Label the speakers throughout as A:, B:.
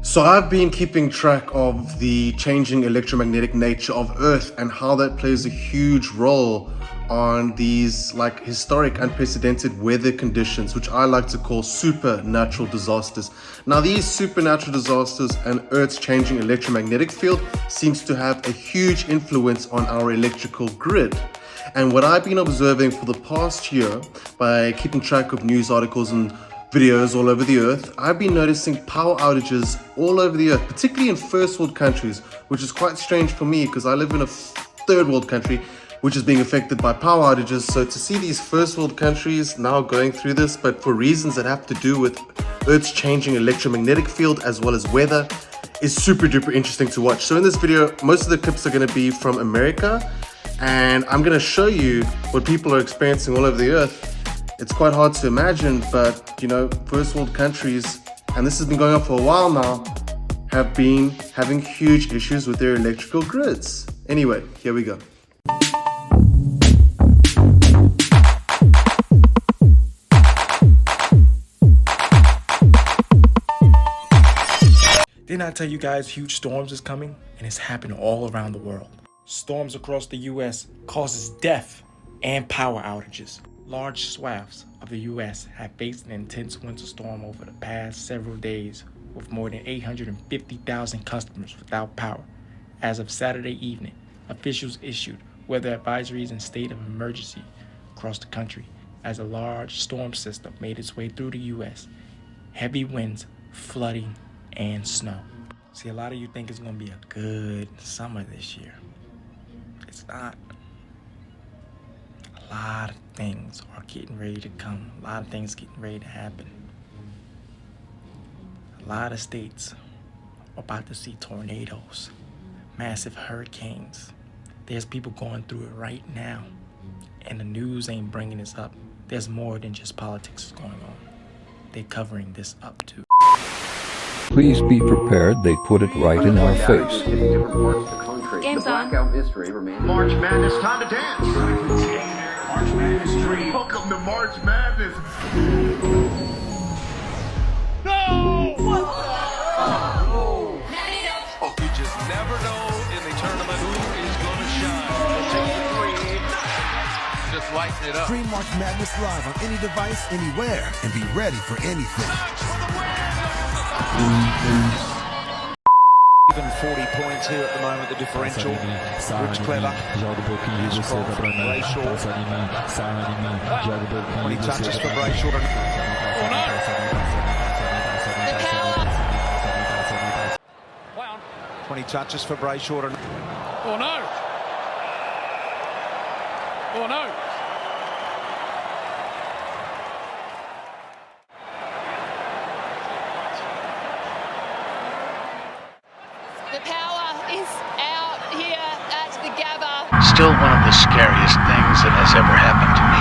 A: So I've been keeping track of the changing electromagnetic nature of Earth and how that plays a huge role on these like historic unprecedented weather conditions, which I like to call supernatural disasters. Now these supernatural disasters and Earth's changing electromagnetic field seems to have a huge influence on our electrical grid. And what I've been observing for the past year by keeping track of news articles and videos all over the earth, I've been noticing power outages all over the earth, particularly in first world countries, which is quite strange for me because I live in a third world country which is being affected by power outages. So to see these first world countries now going through this, but for reasons that have to do with Earth's changing electromagnetic field as well as weather, is super duper interesting to watch. So in this video, most of the clips are going to be from America, and I'm going to show you what people are experiencing all over the earth. It's quite hard to imagine, but you know, first world countries, and this has been going on for a while now, have been having huge issues with their electrical grids. Anyway, here we go.
B: Didn't I tell you guys huge storms is coming? And it's happening all around the world. Storms across the US causes death and power outages. Large swaths of the US have faced an intense winter storm over the past several days, with more than 850,000 customers without power. As of Saturday evening, officials issued weather advisories and state of emergency across the country as a large storm system made its way through the US. Heavy winds, flooding, and snow. See, a lot of you think it's gonna be a good summer this year. It's not. A lot of things are getting ready to come. A lot of things getting ready to happen. A lot of states are about to see tornadoes, massive hurricanes. There's people going through it right now, and the news ain't bringing this up. There's more than just politics going on. They're covering this up too.
C: Please be prepared, they put it right in our face.
D: Game's on.
E: March Madness, time to dance. March Madness 3. Welcome to March Madness. No! What? Oh. You just never know in the tournament who is going to shine. Take the three. Just lighten it up.
F: Stream March Madness live on any device, anywhere, and be ready for anything.
E: Even 40 points here at the moment, the differential. Rich Clever. Here's from Brayshaw. 20 touches for Brayshaw. Oh no! 20 touches for Brayshaw. Oh no! Oh no!
D: The power is out here at the Gabba.
G: Still one of the scariest things that has ever happened to me.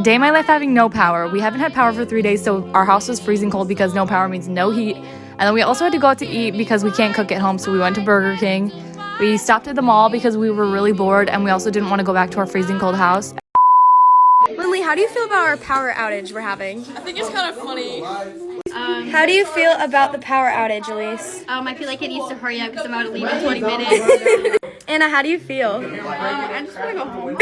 H: Day of my life having no power. We haven't had power for 3 days, so our house was freezing cold because no power means no heat. And then we also had to go out to eat because we can't cook at home, so we went to Burger King. We stopped at the mall because we were really bored, and we also didn't want to go back to our freezing cold house.
I: Lindley, how do you feel about our power outage we're having?
J: I think it's kind of funny.
I: How do you feel about the power outage, Elise?
J: I feel like it needs to hurry up because I'm about to leave in 20 minutes.
I: Anna, how do you feel?
J: I just want to go home.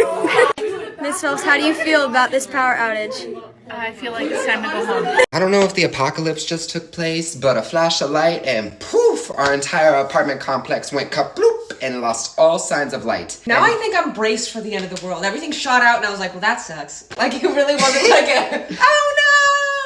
I: Miss Phelps, how do you feel about this power outage?
J: I feel like it's time to go home.
K: I don't know if the apocalypse just took place, but a flash of light and poof, our entire apartment complex went kabloop and lost all signs of light.
L: Now I think I'm braced for the end of the world. Everything shot out and I was like, well, that sucks. Like, it really wasn't like a, oh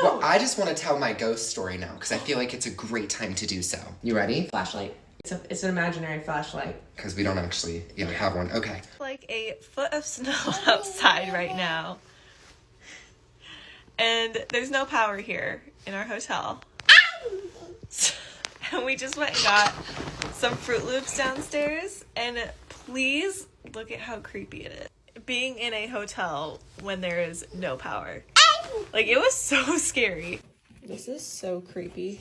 L: no!
K: Well, I just want to tell my ghost story now, because I feel like it's a great time to do so. You ready?
L: Flashlight. It's an imaginary flashlight.
K: Because we don't actually have one. Okay.
M: Like a foot of snow outside right now. And there's no power here in our hotel. And we just went and got some Fruit Loops downstairs. And please look at how creepy it is. being in a hotel when there is no power. Like, it was so scary. This is so creepy.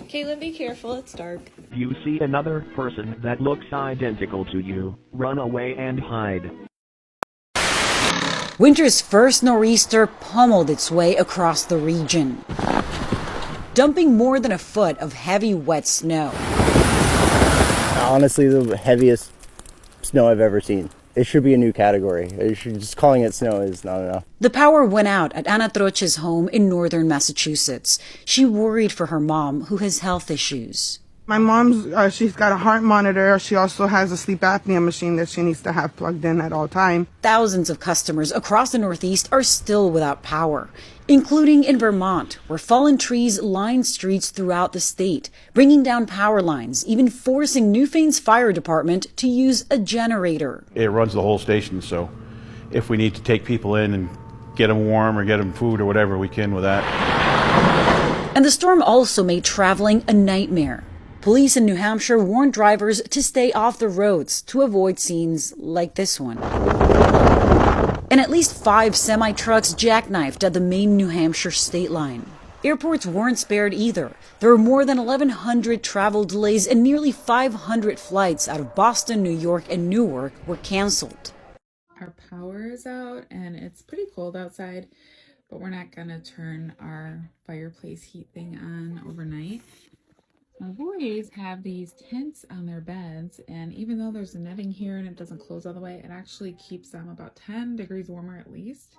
M: Caitlin, be careful, it's dark.
N: You see another person that looks identical to you. Run away and hide.
O: Winter's first nor'easter pummeled its way across the region, dumping more than a foot of heavy, wet snow.
P: Honestly, the heaviest snow I've ever seen. It should be a new category. Just calling it snow is not enough.
O: The power went out at Anna Troche's home in northern Massachusetts. She worried for her mom, who has health issues.
Q: My mom's, she's got a heart monitor. She also has a sleep apnea machine that she needs to have plugged in at all times.
O: Thousands of customers across the Northeast are still without power, including in Vermont, where fallen trees line streets throughout the state, bringing down power lines, even forcing Newfane's fire department to use a generator.
R: It runs the whole station, so if we need to take people in and get them warm or get them food or whatever, we can with that.
O: And the storm also made traveling a nightmare. Police in New Hampshire warned drivers to stay off the roads to avoid scenes like this one. And at least 5 semi-trucks jackknifed at the Maine New Hampshire state line. Airports weren't spared either. There were more than 1,100 travel delays and nearly 500 flights out of Boston, New York, and Newark were canceled.
S: Our power is out and it's pretty cold outside, but we're not gonna turn our fireplace heat thing on overnight. My boys have these tents on their beds, and even though there's a netting here and it doesn't close all the way, it actually keeps them about 10 degrees warmer at least.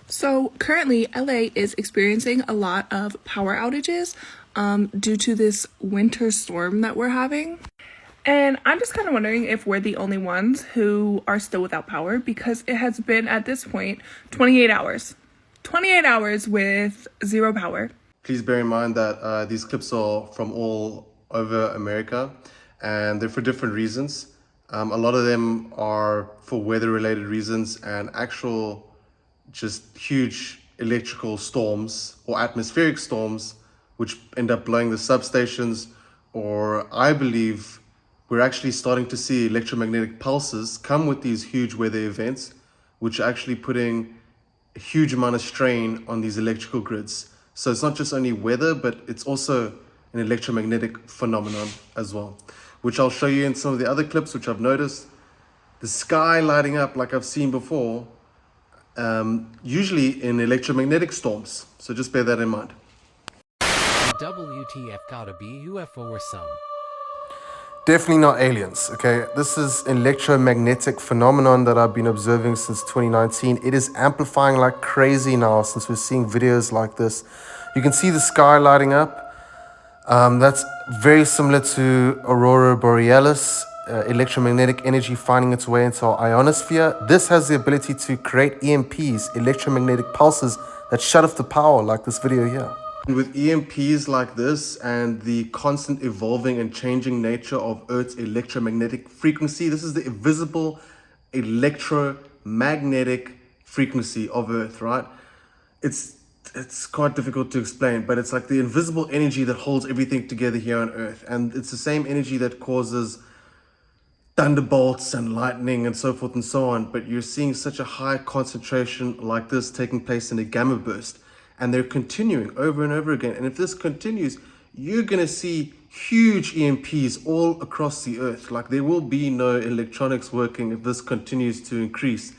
T: So currently LA is experiencing a lot of power outages due to this winter storm that we're having. And I'm just kind of wondering if we're the only ones who are still without power, because it has been at this point 28 hours. 28 hours with zero power.
A: Please bear in mind that these clips are from all over America and they're for different reasons. A lot of them are for weather-related reasons and actual just huge electrical storms or atmospheric storms which end up blowing the substations, or I believe we're actually starting to see electromagnetic pulses come with these huge weather events, which are actually putting a huge amount of strain on these electrical grids. So it's not just only weather, but it's also an electromagnetic phenomenon as well, which I'll show you in some of the other clips, which I've noticed. The sky lighting up like I've seen before, usually in electromagnetic storms. So just bear that in mind.
U: WTF gotta be UFO or some.
A: Definitely not aliens, okay? This is electromagnetic phenomenon that I've been observing since 2019. It is amplifying like crazy now since we're seeing videos like this. You can see the sky lighting up. That's very similar to Aurora Borealis, electromagnetic energy finding its way into our ionosphere. This has the ability to create EMPs, electromagnetic pulses that shut off the power like this video here. With EMPs like this and the constant evolving and changing nature of Earth's electromagnetic frequency, this is the invisible electromagnetic frequency of Earth, right? It's quite difficult to explain, but it's like the invisible energy that holds everything together here on Earth. And it's the same energy that causes thunderbolts and lightning and so forth and so on. But you're seeing such a high concentration like this taking place in a gamma burst. And they're continuing over and over again. And if this continues, you're going to see huge EMPs all across the Earth. Like there will be no electronics working if this continues to increase.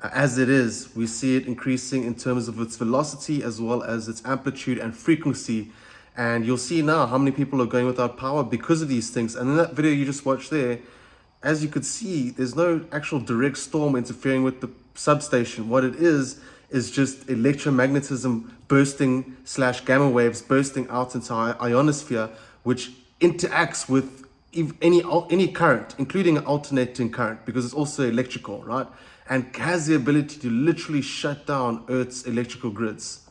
A: As it is, we see it increasing in terms of its velocity as well as its amplitude and frequency. And you'll see now how many people are going without power because of these things. And in that video you just watched there, as you could see, there's no actual direct storm interfering with the substation. What it is just electromagnetism bursting / gamma waves bursting out into our ionosphere, which interacts with any current, including alternating current, because it's also electrical, right? And has the ability to literally shut down Earth's electrical grids.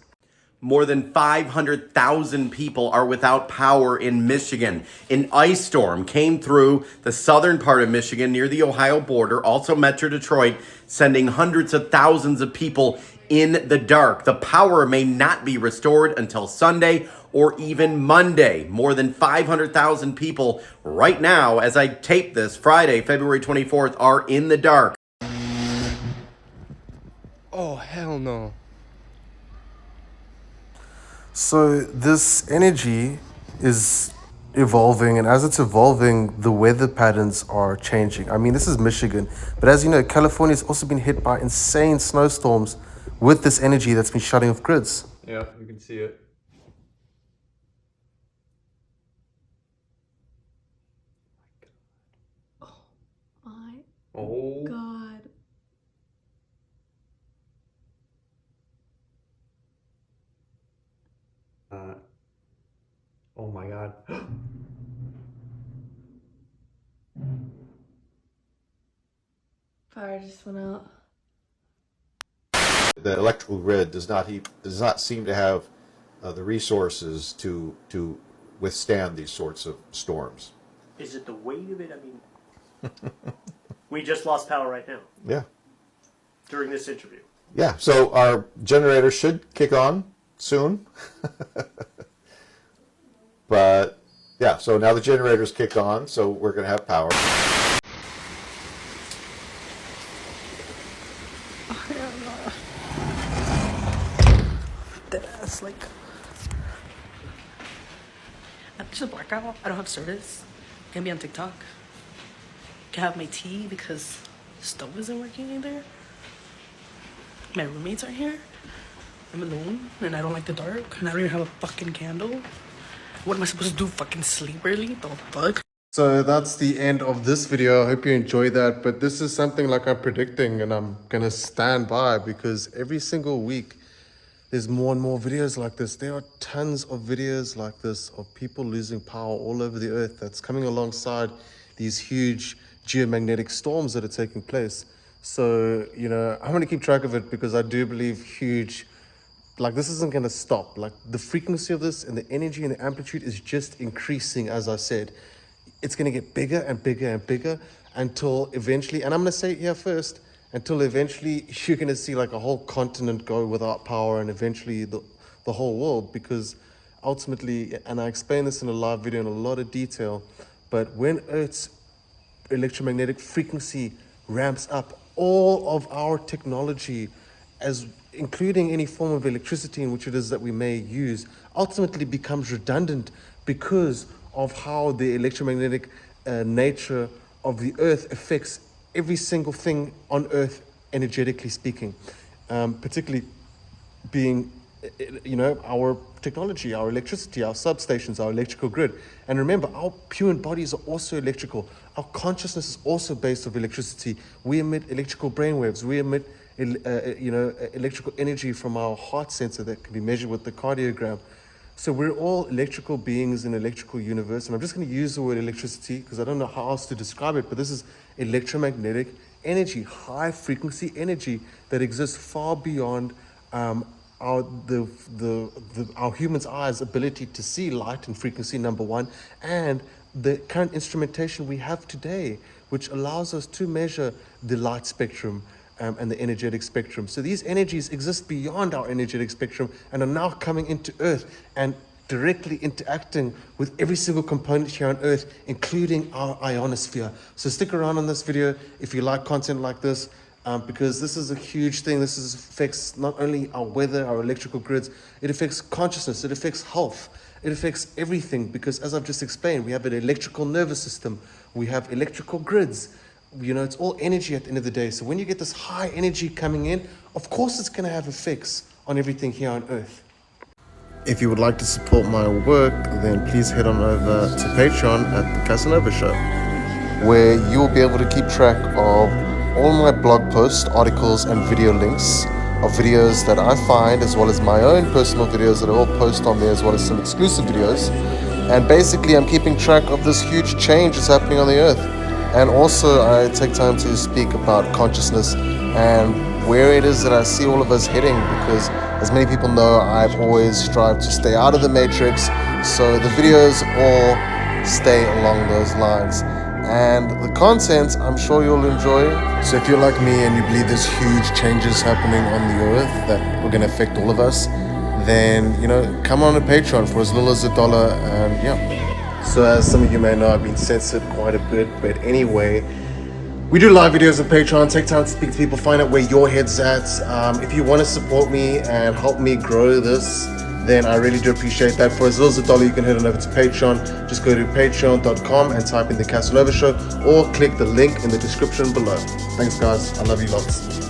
V: More than 500,000 people are without power in Michigan. An ice storm came through the southern part of Michigan near the Ohio border, also Metro Detroit, sending hundreds of thousands of people in the dark. The power may not be restored until Sunday or even Monday. More than 500,000 people right now, as I tape this, Friday, February 24th, are in the dark.
B: hell no.
A: So this energy is evolving, and as it's evolving, the weather patterns are changing. I mean, this is Michigan, but as you know, California's also been hit by insane snowstorms with this energy that's been shutting off grids.
C: Yeah, you can see it.
J: Oh God.
C: Oh my God.
J: Fire just went out.
W: The electrical grid does not seem to have the resources to withstand these sorts of storms.
X: Is it the weight of it? I mean, we just lost power right now.
W: Yeah.
X: During this interview.
W: Yeah. So our generator should kick on soon. But yeah, so now the generator's kicked on, so we're going to have power.
Y: Deadass, like, I'm just a blackout. I don't have service. Gonna be on TikTok. Can't have my tea because the stove isn't working either. My roommates are here. I'm alone and I don't like the dark and I don't even have a fucking candle. What am I supposed to do? Fucking sleep early? The fuck?
A: So that's the end of this video. I hope you enjoyed that. But this is something like I'm predicting, and I'm gonna stand by, because every single week there's more and more videos like this. There are tons of videos like this of people losing power all over the earth that's coming alongside these huge geomagnetic storms that are taking place. So, you know, I'm gonna keep track of it, because I do believe this isn't going to stop. Like, the frequency of this and the energy and the amplitude is just increasing. As I said, it's going to get bigger and bigger and bigger until eventually, and I'm going to say it here first, until eventually you're going to see like a whole continent go without power, and eventually the whole world, because ultimately, and I explained this in a live video in a lot of detail, but when Earth's electromagnetic frequency ramps up, all of our technology, including any form of electricity in which it is that we may use, ultimately becomes redundant because of how the electromagnetic nature of the earth affects every single thing on earth, energetically speaking, particularly being, you know, our technology, our electricity, our substations, our electrical grid. And remember, our human bodies are also electrical. Our consciousness is also based on electricity. We emit electrical brainwaves. We emit electrical energy from our heart sensor that can be measured with the cardiogram. So we're all electrical beings in an electrical universe. And I'm just going to use the word electricity because I don't know how else to describe it, but this is electromagnetic energy, high frequency energy that exists far beyond our human's eyes' ability to see light and frequency, number one, and the current instrumentation we have today, which allows us to measure the light spectrum and the energetic spectrum. So these energies exist beyond our energetic spectrum and are now coming into Earth and directly interacting with every single component here on Earth, including our ionosphere. So stick around on this video if you like content like this, because this is a huge thing. This affects not only our weather, our electrical grids, it affects consciousness, it affects health, it affects everything, because as I've just explained, we have an electrical nervous system, we have electrical grids. You know, it's all energy at the end of the day. So when you get this high energy coming in, of course it's going to have effects on everything here on Earth. If you would like to support my work, then please head on over to Patreon at The Casanova Show, where you'll be able to keep track of all my blog posts, articles, and video links of videos that I find, as well as my own personal videos that I will post on there, as well as some exclusive videos. And basically, I'm keeping track of this huge change that's happening on the Earth. And also, I take time to speak about consciousness and where it is that I see all of us heading, because as many people know, I've always strived to stay out of the matrix, so the videos all stay along those lines. And the content, I'm sure you'll enjoy. So if you're like me and you believe there's huge changes happening on the earth that are going to affect all of us, then, you know, come on to Patreon for as little as $1, and yeah. So as some of you may know, I've been censored quite a bit, but anyway, We do live videos on Patreon, take time to speak to people, find out where your head's at. If you want to support me and help me grow this, then I really do appreciate that. For as little as $1, you can head on over to Patreon. Just go to patreon.com and type in The Casanova Show, or click the link in the description below. Thanks guys, I love you lots.